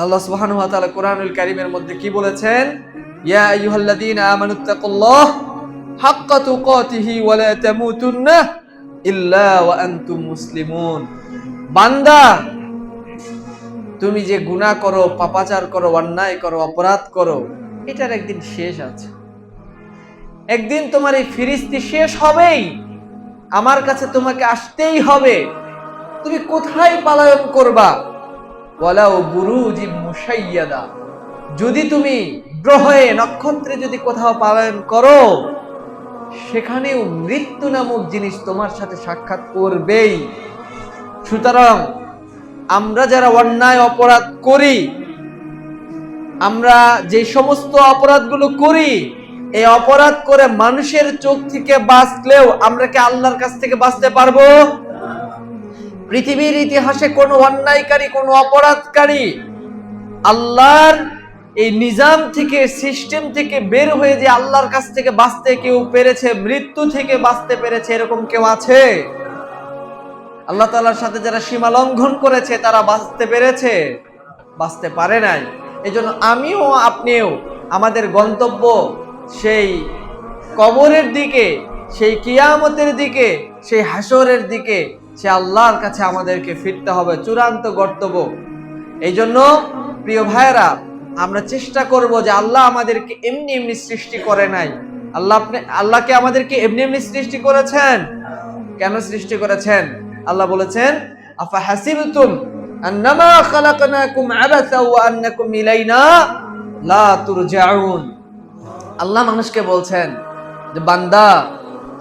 আল্লাহ সুবহানাহু ওয়া তাআলা কোরআনুল কারীমের মধ্যে কি বলেছেন? ইয়া আইয়ুহাল্লাযীনা আমানুত্তাকুল্লাহ হাক্কা তুকাতিহি ওয়া লা তামুতুন্না ইল্লা ওয়া আনতুম মুসলিমুন। বান্দা, তুমি যে গুনাহ করো, পাপাচার করো, অন্যায় করো, অপরাধ করো, এটার একদিন শেষ আছে। একদিন তোমার এই ফিরিস্তি শেষ হবেই, আমার কাছে তোমাকে আসতেই হবে। তুমি কোথায় পলায়ন করবা? ওয়ালাউ বুরুজিম মুশাইয়াদা, যদি তুমি গ্রহে নক্ষত্রে যদি কোথাও পলায়ন করো, সেখানেও মৃত্যু নামক জিনিস তোমার সাথে সাক্ষাৎ করবেই। সুতরাং আমরা যারা অন্যায় অপরাধ করি, আমরা যে সমস্ত অপরাধগুলো করি, এই অপরাধ করে মানুষের চোখ থেকে বাঁচলেও আমরা কি আল্লাহর কাছ থেকে বাঁচতে পারবো? পৃথিবীর ইতিহাসে কোনো অন্যায়কারী, কোনো অপরাধকারী আল্লাহর এই নিজাম থেকে, সিস্টেম থেকে বের হয়ে যে আল্লাহর কাছ থেকে বাঁচতে কেউ পেরেছে, মৃত্যু থেকে বাঁচতে পেরেছে, এরকম কেউ আছে? আল্লাহ তাআলার সাথে যারা সীমা লঙ্ঘন করেছে তারা বাঁচতে পেরেছে? বাঁচতে পারে নাই। এজন্য আমিও আপনিও আমাদের গন্তব্য সেই কবরের দিকে, সেই কিয়ামতের দিকে, সেই হাসরের দিকে, সে আল্লাহর কাছে আমাদেরকে ফিরতে হবে, চূড়ান্ত গন্তব্য। এই জন্য প্রিয় ভাইয়েরা, আমরা চেষ্টা করব যে আল্লাহ আমাদেরকে এমনি এমনি সৃষ্টি করে নাই। আল্লাহকে আমাদেরকে এমনি এমনি সৃষ্টি করেছেন। কেন সৃষ্টি করেছেন? আল্লাহ বলেছেন, আফা হাসিবতুম আন্নামা খালাকনাকুম আবাসা ওয়া আন্নাকুম ইলাইনা লা তুরজাউন। আল্লাহ মানুষকে বলছেন যে বান্দা,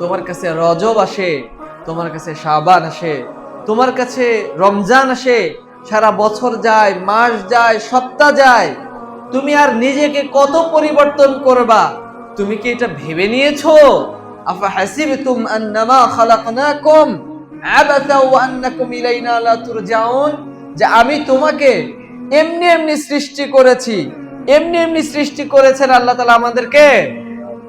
তোমার কাছে রজব আসে, তোমার কাছে শাবান আসে, তোমার কাছে রমজান আসে, সারা বছর যায়, মাস যায়, সপ্তাহ যায়, তুমি আর নিজেকে কত পরিবর্তন করবা? তুমি কি এটা ভেবে নিয়েছো? আফা হাসিবতুম আন্নামা খালাকনাকুম আবাসা ওয়া আন্নাকুম ইলাইনা লা তুরজাউন, যে আমি তোমাকে এমনি এমনি সৃষ্টি করেছি। এমনি এমনি সৃষ্টি করেছেন আল্লাহ তাআলা আমাদেরকে।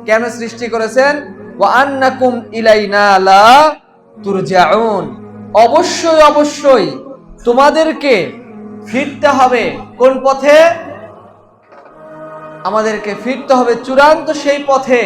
কেন সৃষ্টি করেছেন? ওয়া আন্নাকুম ইলাইনা লা তুরজাউন, অবশ্যই অবশ্যই তোমাদেরকে ফিরতে হবে। কোন পথে? আমাদেরকে ফিরতে হবে চূড়ান্ত সেই পথে